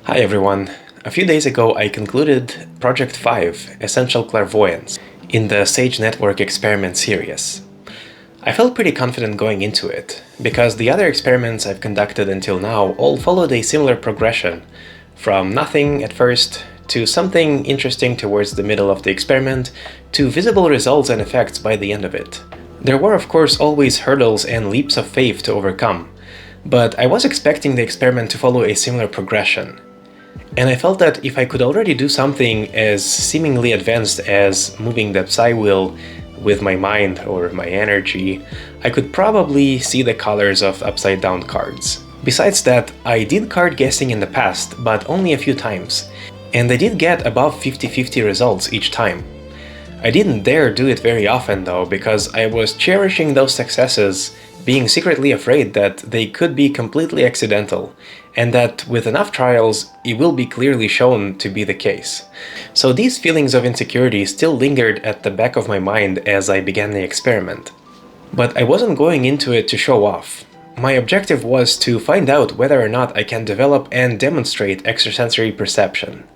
Hi everyone. A few days ago I concluded Project 5, Essential Clairvoyance, in the Sage Network experiment series. I felt pretty confident going into it, because the other experiments I've conducted until now all followed a similar progression, from nothing at first, to something interesting towards the middle of the experiment, to visible results and effects by the end of it. There were of course always hurdles and leaps of faith to overcome, but I was expecting the experiment to follow a similar progression. And I felt that if I could already do something as seemingly advanced as moving the psi wheel with my mind or my energy, I could probably see the colors of upside down cards. Besides that, I did card guessing in the past, but only a few times, and I did get above 50-50 results each time. I didn't dare do it very often though, because I was cherishing those successes, being secretly afraid that they could be completely accidental, and that with enough trials it will be clearly shown to be the case. So these feelings of insecurity still lingered at the back of my mind as I began the experiment. But I wasn't going into it to show off. My objective was to find out whether or not I can develop and demonstrate extrasensory perception.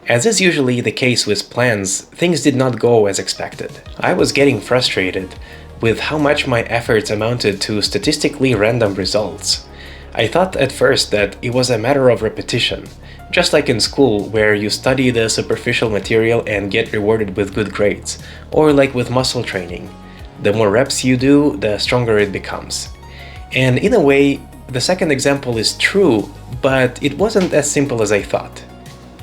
As is usually the case with plans, things did not go as expected. I was getting frustrated with how much my efforts amounted to statistically random results. I thought at first that it was a matter of repetition, just like in school where you study the superficial material and get rewarded with good grades, or like with muscle training. The more reps you do, the stronger it becomes. And in a way, the second example is true, but it wasn't as simple as I thought.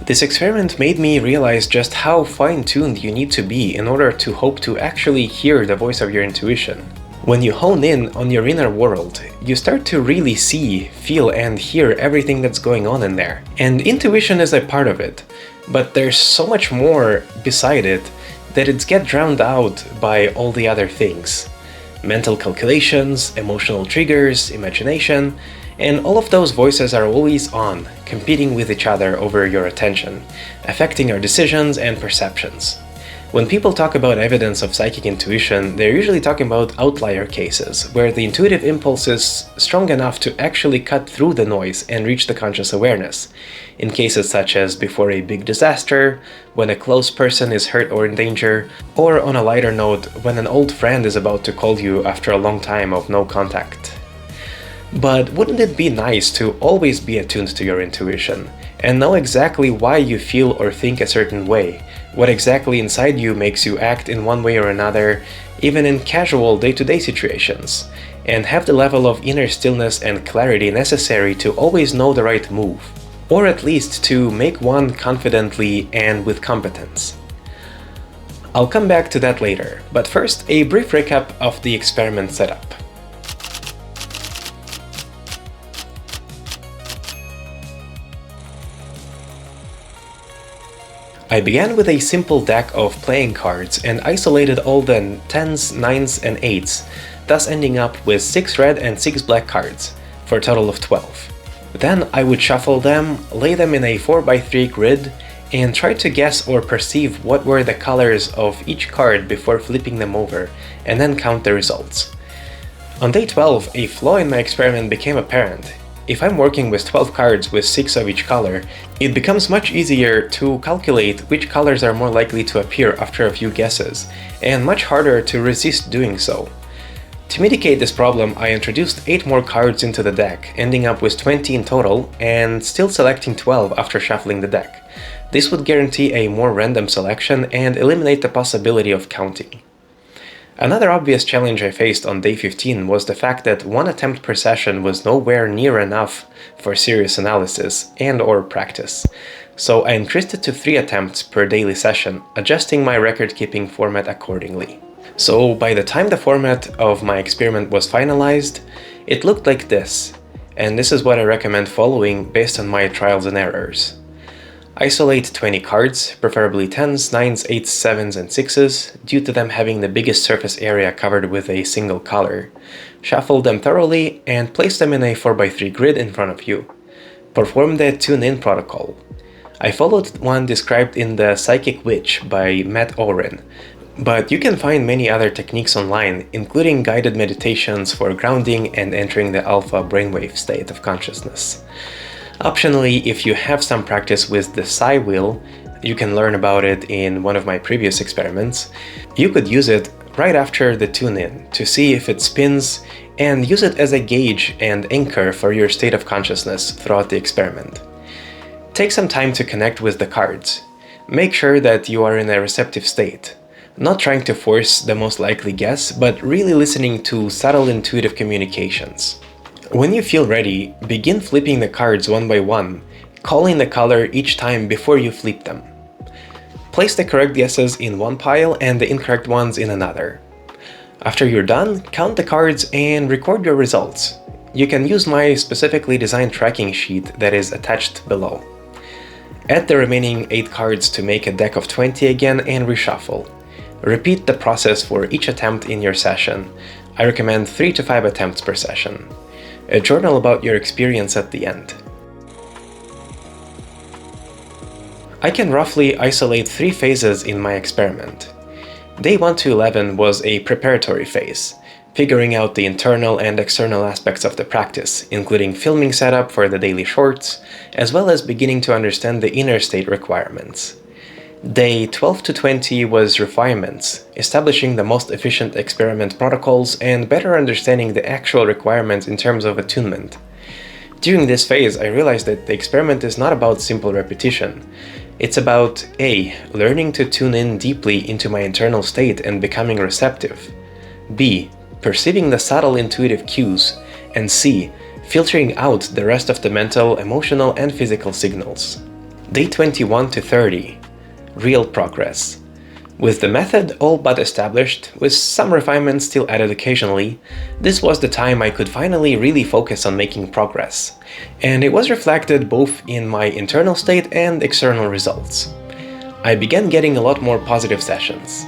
This experiment made me realize just how fine-tuned you need to be in order to hope to actually hear the voice of your intuition. When you hone in on your inner world, you start to really see, feel, and hear everything that's going on in there. And intuition is a part of it, but there's so much more beside it that it gets drowned out by all the other things. Mental calculations, emotional triggers, imagination, and all of those voices are always on, competing with each other over your attention, affecting your decisions and perceptions. When people talk about evidence of psychic intuition, they're usually talking about outlier cases, where the intuitive impulse is strong enough to actually cut through the noise and reach the conscious awareness. In cases such as before a big disaster, when a close person is hurt or in danger, or on a lighter note, when an old friend is about to call you after a long time of no contact. But wouldn't it be nice to always be attuned to your intuition, and know exactly why you feel or think a certain way, what exactly inside you makes you act in one way or another, even in casual day-to-day situations, and have the level of inner stillness and clarity necessary to always know the right move, or at least to make one confidently and with competence. I'll come back to that later, but first a brief recap of the experiment setup. I began with a simple deck of playing cards and isolated all the 10s, 9s, and 8s, thus ending up with 6 red and 6 black cards, for a total of 12. Then I would shuffle them, lay them in a 4x3 grid, and try to guess or perceive what were the colors of each card before flipping them over, and then count the results. On day 12, a flaw in my experiment became apparent. If I'm working with 12 cards with 6 of each color, it becomes much easier to calculate which colors are more likely to appear after a few guesses, and much harder to resist doing so. To mitigate this problem, I introduced 8 more cards into the deck, ending up with 20 in total, and still selecting 12 after shuffling the deck. This would guarantee a more random selection and eliminate the possibility of counting. Another obvious challenge I faced on day 15 was the fact that one attempt per session was nowhere near enough for serious analysis and/or practice, so I increased it to 3 attempts per daily session, adjusting my record-keeping format accordingly. So by the time the format of my experiment was finalized, it looked like this, and this is what I recommend following based on my trials and errors. Isolate 20 cards, preferably 10s, 9s, 8s, 7s, and 6s, due to them having the biggest surface area covered with a single color. Shuffle them thoroughly and place them in a 4x3 grid in front of you. Perform the tune-in protocol. I followed one described in The Psychic Witch by Matt Oren, but you can find many other techniques online, including guided meditations for grounding and entering the alpha brainwave state of consciousness. Optionally, if you have some practice with the psi wheel, you can learn about it in one of my previous experiments, you could use it right after the tune-in to see if it spins and use it as a gauge and anchor for your state of consciousness throughout the experiment. Take some time to connect with the cards. Make sure that you are in a receptive state, not trying to force the most likely guess, but really listening to subtle intuitive communications. When you feel ready, begin flipping the cards one by one, calling the color each time before you flip them. Place the correct guesses in one pile and the incorrect ones in another. After you're done, count the cards and record your results. You can use my specifically designed tracking sheet that is attached below. Add the remaining 8 cards to make a deck of 20 again and reshuffle. Repeat the process for each attempt in your session. I recommend 3 to 5 attempts per session. A journal about your experience at the end. I can roughly isolate 3 phases in my experiment. Day 1 to 11 was a preparatory phase, figuring out the internal and external aspects of the practice, including filming setup for the daily shorts, as well as beginning to understand the inner state requirements. Day 12 to 20 was refinements, establishing the most efficient experiment protocols and better understanding the actual requirements in terms of attunement. During this phase, I realized that the experiment is not about simple repetition. It's about A. Learning to tune in deeply into my internal state and becoming receptive, B. Perceiving the subtle intuitive cues, and C. Filtering out the rest of the mental, emotional, and physical signals. Day 21 to 30. Real progress. With the method all but established, with some refinements still added occasionally, this was the time I could finally really focus on making progress. And it was reflected both in my internal state and external results. I began getting a lot more positive sessions.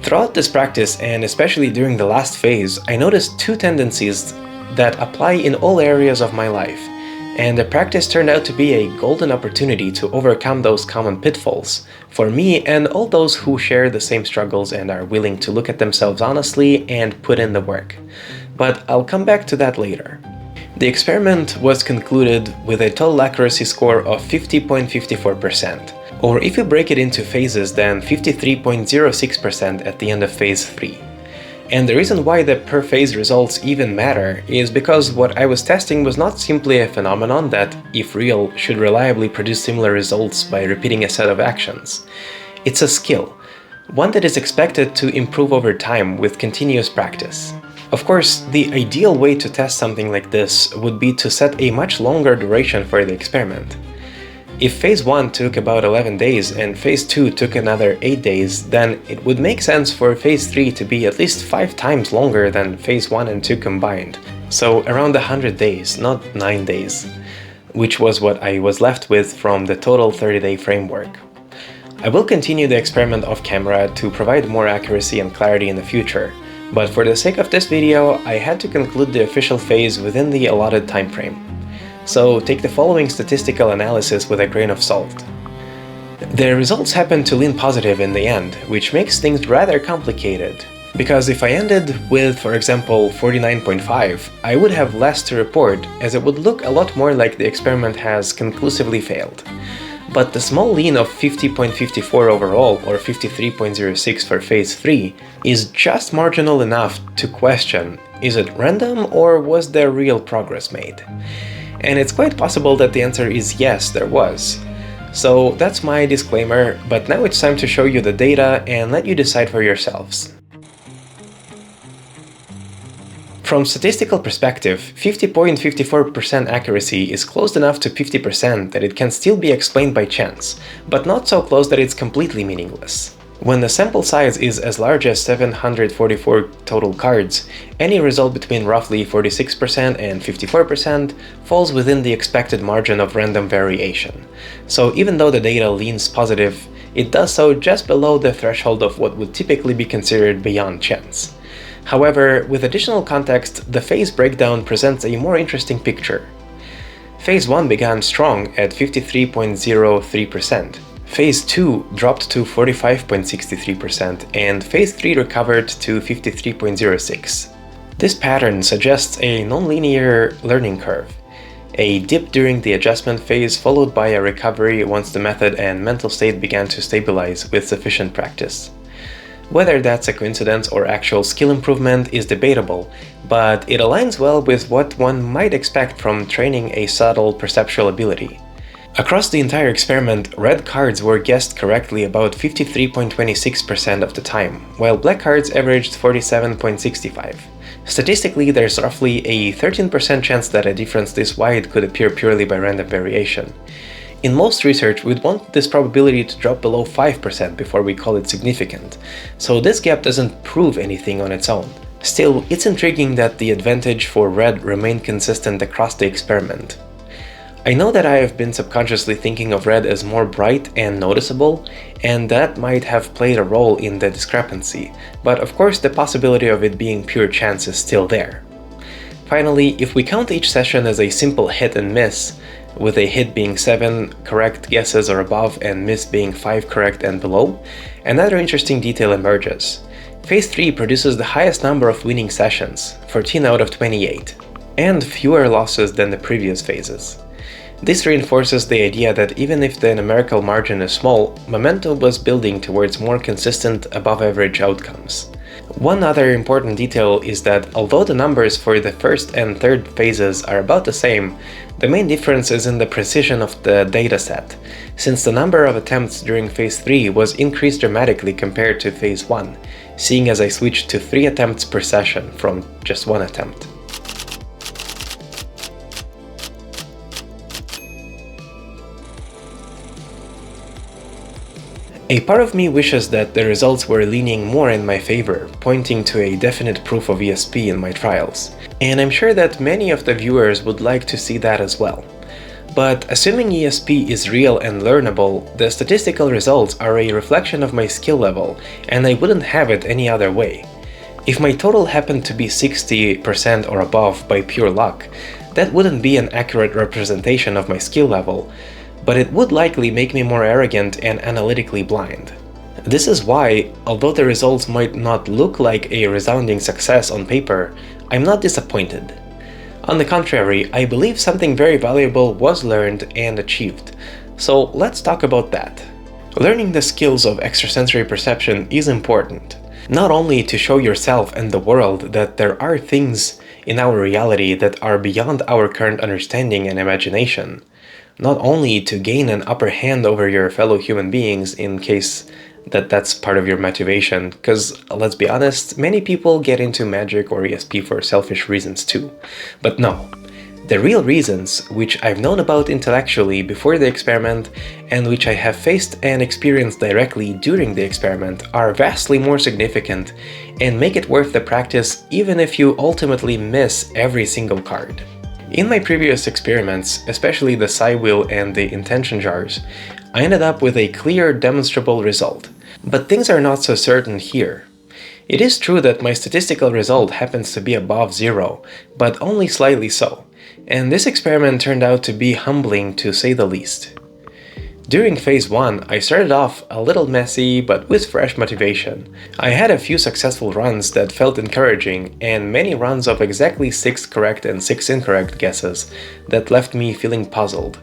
Throughout this practice, and especially during the last phase, I noticed 2 tendencies that apply in all areas of my life, and the practice turned out to be a golden opportunity to overcome those common pitfalls for me and all those who share the same struggles and are willing to look at themselves honestly and put in the work. But I'll come back to that later. The experiment was concluded with a total accuracy score of 50.54%, or if you break it into phases, then 53.06% at the end of phase 3. And the reason why the per phase results even matter is because what I was testing was not simply a phenomenon that, if real, should reliably produce similar results by repeating a set of actions. It's a skill, one that is expected to improve over time with continuous practice. Of course, the ideal way to test something like this would be to set a much longer duration for the experiment. If phase 1 took about 11 days and phase 2 took another 8 days, then it would make sense for phase 3 to be at least 5 times longer than phase 1 and 2 combined. So around 100 days, not 9 days, which was what I was left with from the total 30-day framework. I will continue the experiment off camera to provide more accuracy and clarity in the future, but for the sake of this video, I had to conclude the official phase within the allotted time frame. So take the following statistical analysis with a grain of salt. The results happen to lean positive in the end, which makes things rather complicated. Because if I ended with, for example, 49.5, I would have less to report, as it would look a lot more like the experiment has conclusively failed. But the small lean of 50.54 overall, or 53.06 for phase 3, is just marginal enough to question, is it random or was there real progress made? And it's quite possible that the answer is yes, there was. So that's my disclaimer, but now it's time to show you the data and let you decide for yourselves. From statistical perspective, 50.54% accuracy is close enough to 50% that it can still be explained by chance, but not so close that it's completely meaningless. When the sample size is as large as 744 total cards, any result between roughly 46% and 54% falls within the expected margin of random variation. So even though the data leans positive, it does so just below the threshold of what would typically be considered beyond chance. However, with additional context, the phase breakdown presents a more interesting picture. Phase 1 began strong at 53.03%. Phase 2 dropped to 45.63%, and Phase 3 recovered to 53.06%. This pattern suggests a nonlinear learning curve. A dip during the adjustment phase followed by a recovery once the method and mental state began to stabilize with sufficient practice. Whether that's a coincidence or actual skill improvement is debatable, but it aligns well with what one might expect from training a subtle perceptual ability. Across the entire experiment, red cards were guessed correctly about 53.26% of the time, while black cards averaged 47.65%. Statistically, there's roughly a 13% chance that a difference this wide could appear purely by random variation. In most research, we'd want this probability to drop below 5% before we call it significant, so this gap doesn't prove anything on its own. Still, it's intriguing that the advantage for red remained consistent across the experiment. I know that I have been subconsciously thinking of red as more bright and noticeable, and that might have played a role in the discrepancy, but of course the possibility of it being pure chance is still there. Finally, if we count each session as a simple hit and miss, with a hit being 7 correct guesses or above and miss being 5 correct and below, another interesting detail emerges. Phase 3 produces the highest number of winning sessions, 14 out of 28, and fewer losses than the previous phases. This reinforces the idea that even if the numerical margin is small, momentum was building towards more consistent, above-average outcomes. One other important detail is that although the numbers for the first and third phases are about the same, the main difference is in the precision of the dataset, since the number of attempts during Phase 3 was increased dramatically compared to Phase 1, seeing as I switched to 3 attempts per session from just 1 attempt. A part of me wishes that the results were leaning more in my favor, pointing to a definite proof of ESP in my trials, and I'm sure that many of the viewers would like to see that as well. But assuming ESP is real and learnable, the statistical results are a reflection of my skill level, and I wouldn't have it any other way. If my total happened to be 60% or above by pure luck, that wouldn't be an accurate representation of my skill level, but it would likely make me more arrogant and analytically blind. This is why, although the results might not look like a resounding success on paper, I'm not disappointed. On the contrary, I believe something very valuable was learned and achieved. So let's talk about that. Learning the skills of extrasensory perception is important, not only to show yourself and the world that there are things in our reality that are beyond our current understanding and imagination, not only to gain an upper hand over your fellow human beings in case that's part of your motivation, because let's be honest, many people get into magic or ESP for selfish reasons too. But no, the real reasons, which I've known about intellectually before the experiment and which I have faced and experienced directly during the experiment, are vastly more significant and make it worth the practice even if you ultimately miss every single card. In my previous experiments, especially the psi wheel and the intention jars, I ended up with a clear, demonstrable result. But things are not so certain here. It is true that my statistical result happens to be above 0, but only slightly so, and this experiment turned out to be humbling to say the least. During Phase 1, I started off a little messy but with fresh motivation. I had a few successful runs that felt encouraging, and many runs of exactly 6 correct and 6 incorrect guesses that left me feeling puzzled.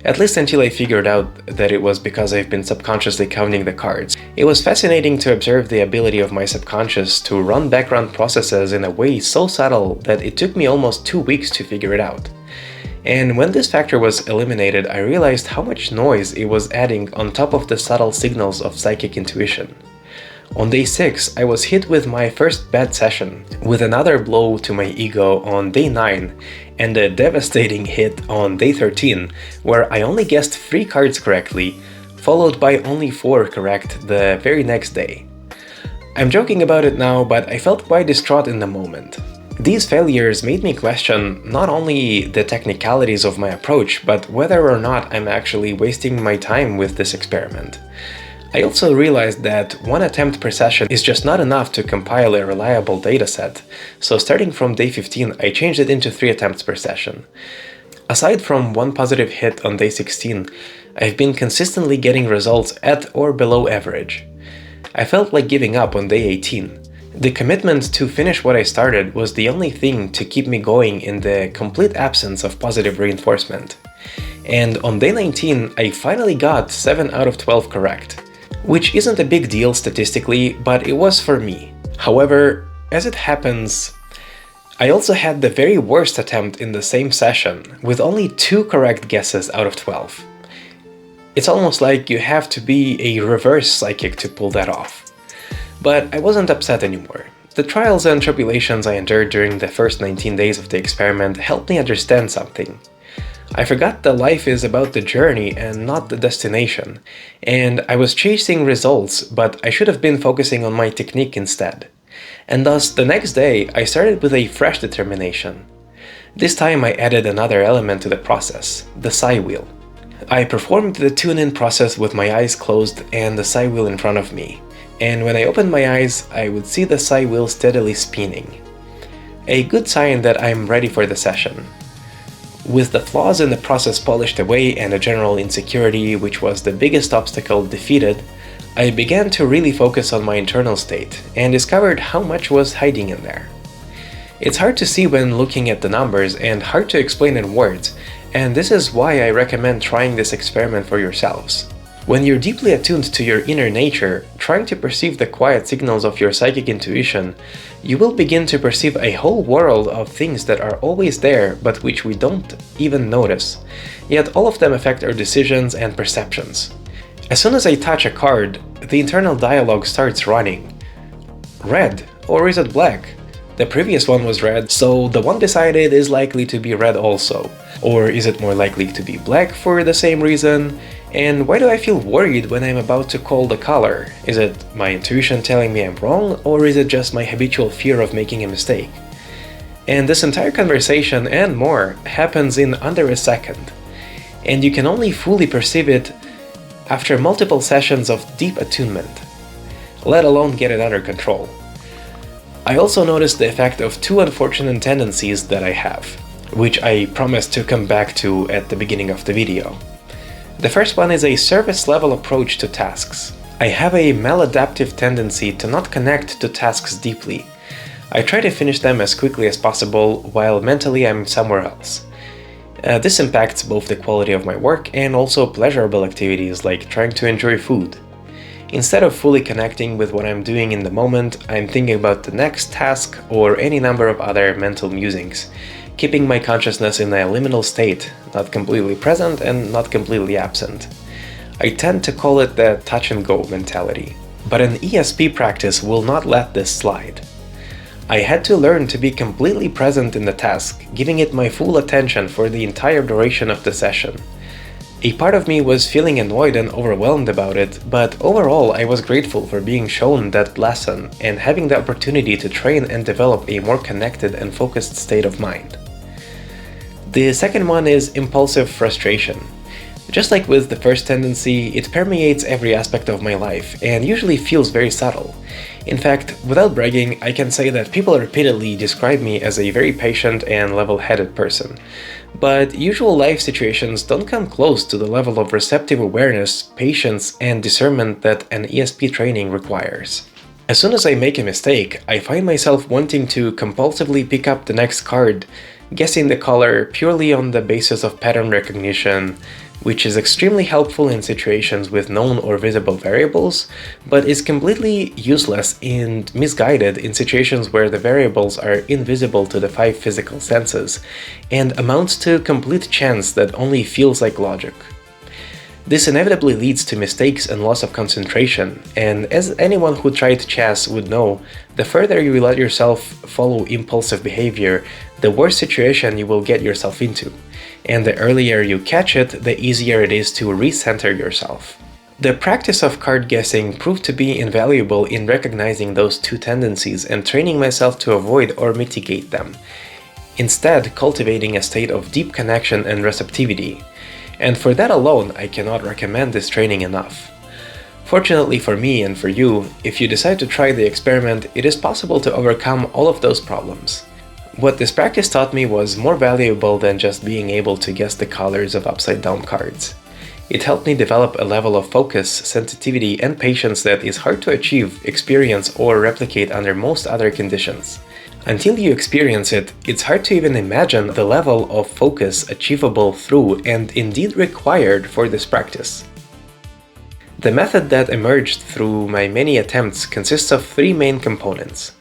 At least until I figured out that it was because I've been subconsciously counting the cards. It was fascinating to observe the ability of my subconscious to run background processes in a way so subtle that it took me almost 2 weeks to figure it out. And when this factor was eliminated, I realized how much noise it was adding on top of the subtle signals of psychic intuition. On day 6, I was hit with my first bad session, with another blow to my ego on day 9, and a devastating hit on day 13, where I only guessed 3 cards correctly, followed by only 4 correct the very next day. I'm joking about it now, but I felt quite distraught in the moment. These failures made me question not only the technicalities of my approach, but whether or not I'm actually wasting my time with this experiment. I also realized that 1 attempt per session is just not enough to compile a reliable dataset, so starting from day 15 I changed it into 3 attempts per session. Aside from 1 positive hit on day 16, I've been consistently getting results at or below average. I felt like giving up on day 18. The commitment to finish what I started was the only thing to keep me going in the complete absence of positive reinforcement. And on day 19, I finally got 7 out of 12 correct, which isn't a big deal statistically, but it was for me. However, as it happens, I also had the very worst attempt in the same session, with only 2 correct guesses out of 12. It's almost like you have to be a reverse psychic to pull that off. But I wasn't upset anymore. The trials and tribulations I endured during the first 19 days of the experiment helped me understand something. I forgot that life is about the journey and not the destination, and I was chasing results, but I should have been focusing on my technique instead. And thus, the next day, I started with a fresh determination. This time I added another element to the process, the psi wheel. I performed the tune-in process with my eyes closed and the psi wheel in front of me. And when I opened my eyes, I would see the psi wheel steadily spinning. A good sign that I'm ready for the session. With the flaws in the process polished away and a general insecurity, which was the biggest obstacle, defeated, I began to really focus on my internal state and discovered how much was hiding in there. It's hard to see when looking at the numbers and hard to explain in words, and this is why I recommend trying this experiment for yourselves. When you're deeply attuned to your inner nature, trying to perceive the quiet signals of your psychic intuition, you will begin to perceive a whole world of things that are always there but which we don't even notice. Yet all of them affect our decisions and perceptions. As soon as I touch a card, the internal dialogue starts running. Red, or is it black? The previous one was red, so the one beside it is likely to be red also. Or is it more likely to be black for the same reason? And why do I feel worried when I'm about to call the color? Is it my intuition telling me I'm wrong, or is it just my habitual fear of making a mistake? And this entire conversation and more happens in under a second. And you can only fully perceive it after multiple sessions of deep attunement, let alone get it under control. I also noticed the effect of 2 unfortunate tendencies that I have, which I promised to come back to at the beginning of the video. The first one is a service-level approach to tasks. I have a maladaptive tendency to not connect to tasks deeply. I try to finish them as quickly as possible, while mentally I'm somewhere else. This impacts both the quality of my work and also pleasurable activities like trying to enjoy food. Instead of fully connecting with what I'm doing in the moment, I'm thinking about the next task or any number of other mental musings, keeping my consciousness in a liminal state, not completely present and not completely absent. I tend to call it the touch-and-go mentality, but an ESP practice will not let this slide. I had to learn to be completely present in the task, giving it my full attention for the entire duration of the session. A part of me was feeling annoyed and overwhelmed about it, but overall I was grateful for being shown that lesson and having the opportunity to train and develop a more connected and focused state of mind. The second one is impulsive frustration. Just like with the first tendency, it permeates every aspect of my life and usually feels very subtle. In fact, without bragging, I can say that people repeatedly describe me as a very patient and level-headed person. But usual life situations don't come close to the level of receptive awareness, patience, and discernment that an ESP training requires. As soon as I make a mistake, I find myself wanting to compulsively pick up the next card, guessing the color purely on the basis of pattern recognition, which is extremely helpful in situations with known or visible variables, but is completely useless and misguided in situations where the variables are invisible to the 5 physical senses, and amounts to complete chance that only feels like logic. This inevitably leads to mistakes and loss of concentration, and as anyone who tried chess would know, the further you let yourself follow impulsive behavior, the worse situation you will get yourself into, and the earlier you catch it, the easier it is to recenter yourself. The practice of card guessing proved to be invaluable in recognizing those 2 tendencies and training myself to avoid or mitigate them, instead cultivating a state of deep connection and receptivity. And for that alone, I cannot recommend this training enough. Fortunately for me and for you, if you decide to try the experiment, it is possible to overcome all of those problems. What this practice taught me was more valuable than just being able to guess the colors of upside-down cards. It helped me develop a level of focus, sensitivity, and patience that is hard to achieve, experience, or replicate under most other conditions. Until you experience it, it's hard to even imagine the level of focus achievable through and indeed required for this practice. The method that emerged through my many attempts consists of three main components: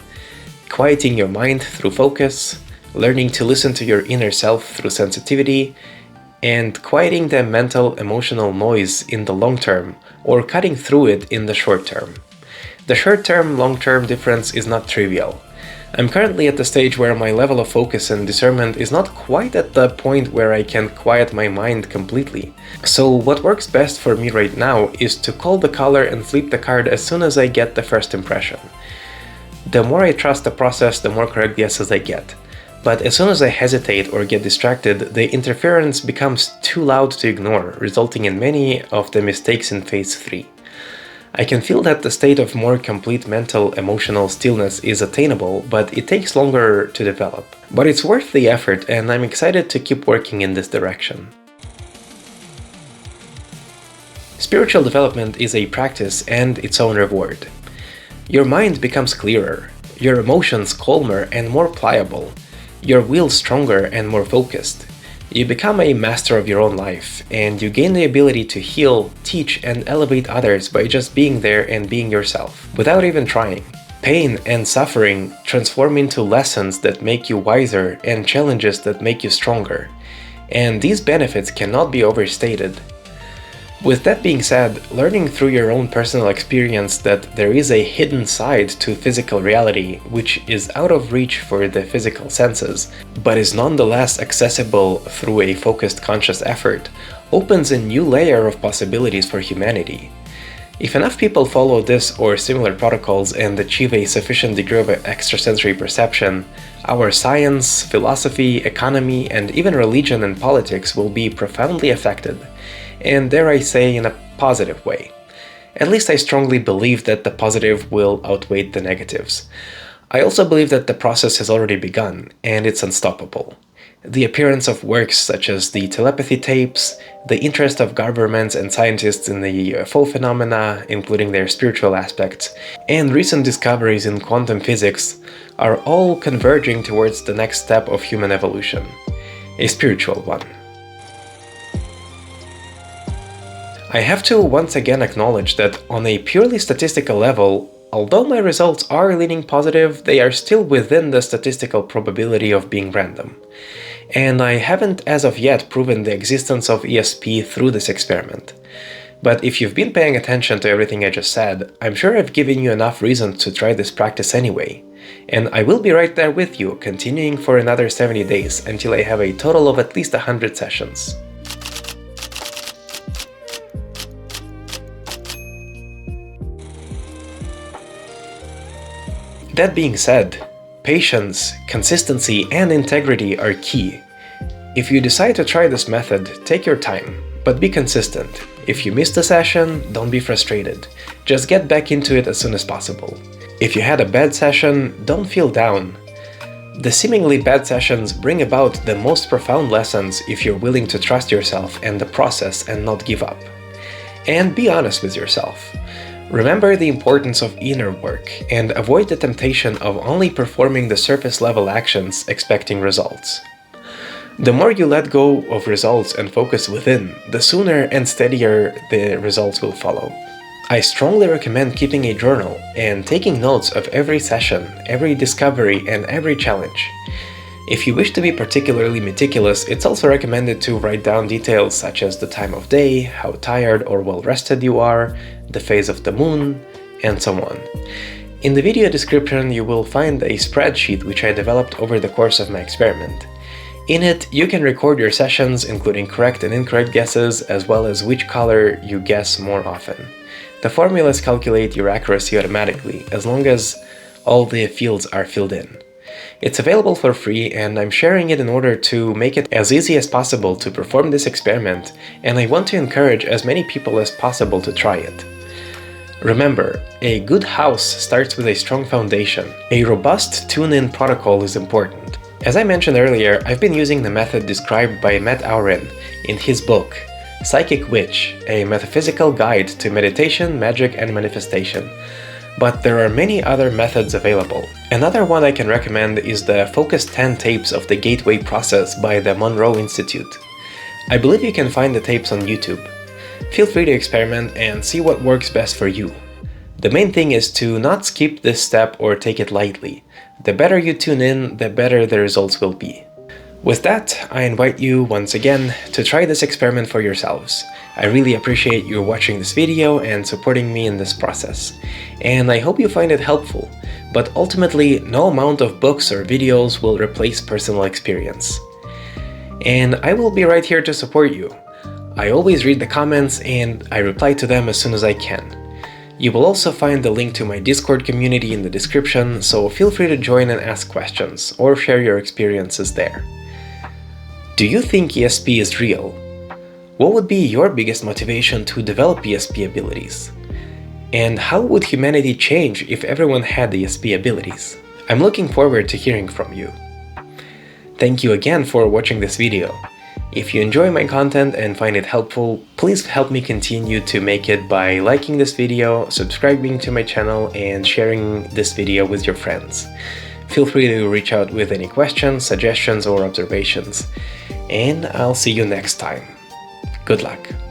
quieting your mind through focus, learning to listen to your inner self through sensitivity, and quieting the mental, emotional noise in the long term, or cutting through it in the short term. The short-term, long-term difference is not trivial. I'm currently at the stage where my level of focus and discernment is not quite at the point where I can quiet my mind completely. So what works best for me right now is to call the caller and flip the card as soon as I get the first impression. The more I trust the process, the more correct guesses I get. But as soon as I hesitate or get distracted, the interference becomes too loud to ignore, resulting in many of the mistakes in phase 3. I can feel that the state of more complete mental, emotional stillness is attainable, but it takes longer to develop. But it's worth the effort, and I'm excited to keep working in this direction. Spiritual development is a practice and its own reward. Your mind becomes clearer, your emotions calmer and more pliable, your will stronger and more focused. You become a master of your own life, and you gain the ability to heal, teach, and elevate others by just being there and being yourself, without even trying. Pain and suffering transform into lessons that make you wiser and challenges that make you stronger. And these benefits cannot be overstated. With that being said, learning through your own personal experience that there is a hidden side to physical reality which is out of reach for the physical senses, but is nonetheless accessible through a focused conscious effort, opens a new layer of possibilities for humanity. If enough people follow this or similar protocols and achieve a sufficient degree of extrasensory perception, our science, philosophy, economy, and even religion and politics will be profoundly affected. And dare I say, in a positive way. At least I strongly believe that the positive will outweigh the negatives. I also believe that the process has already begun, and it's unstoppable. The appearance of works such as the telepathy tapes, the interest of governments and scientists in the UFO phenomena, including their spiritual aspects, and recent discoveries in quantum physics are all converging towards the next step of human evolution, a spiritual one. I have to once again acknowledge that on a purely statistical level, although my results are leaning positive, they are still within the statistical probability of being random. And I haven't as of yet proven the existence of ESP through this experiment. But if you've been paying attention to everything I just said, I'm sure I've given you enough reason to try this practice anyway. And I will be right there with you, continuing for another 70 days until I have a total of at least 100 sessions. That being said, patience, consistency, and integrity are key. If you decide to try this method, take your time, but be consistent. If you miss the session, don't be frustrated. Just get back into it as soon as possible. If you had a bad session, don't feel down. The seemingly bad sessions bring about the most profound lessons if you're willing to trust yourself and the process and not give up. And be honest with yourself. Remember the importance of inner work and avoid the temptation of only performing the surface-level actions expecting results. The more you let go of results and focus within, the sooner and steadier the results will follow. I strongly recommend keeping a journal and taking notes of every session, every discovery, and every challenge. If you wish to be particularly meticulous, it's also recommended to write down details such as the time of day, how tired or well-rested you are, the phase of the moon, and so on. In the video description, you will find a spreadsheet which I developed over the course of my experiment. In it, you can record your sessions, including correct and incorrect guesses, as well as which color you guess more often. The formulas calculate your accuracy automatically, as long as all the fields are filled in. It's available for free, and I'm sharing it in order to make it as easy as possible to perform this experiment, and I want to encourage as many people as possible to try it. Remember, a good house starts with a strong foundation. A robust tune-in protocol is important. As I mentioned earlier, I've been using the method described by Matt Auren in his book, Psychic Witch, a metaphysical guide to meditation, magic, and manifestation. But there are many other methods available. Another one I can recommend is the Focus 10 tapes of the Gateway Process by the Monroe Institute. I believe you can find the tapes on YouTube. Feel free to experiment and see what works best for you. The main thing is to not skip this step or take it lightly. The better you tune in, the better the results will be. With that, I invite you once again to try this experiment for yourselves. I really appreciate you watching this video and supporting me in this process. And I hope you find it helpful, but ultimately no amount of books or videos will replace personal experience. And I will be right here to support you. I always read the comments and I reply to them as soon as I can. You will also find the link to my Discord community in the description, so feel free to join and ask questions or share your experiences there. Do you think ESP is real? What would be your biggest motivation to develop ESP abilities? And how would humanity change if everyone had ESP abilities? I'm looking forward to hearing from you. Thank you again for watching this video. If you enjoy my content and find it helpful, please help me continue to make it by liking this video, subscribing to my channel, and sharing this video with your friends. Feel free to reach out with any questions, suggestions, or observations. And I'll see you next time. Good luck.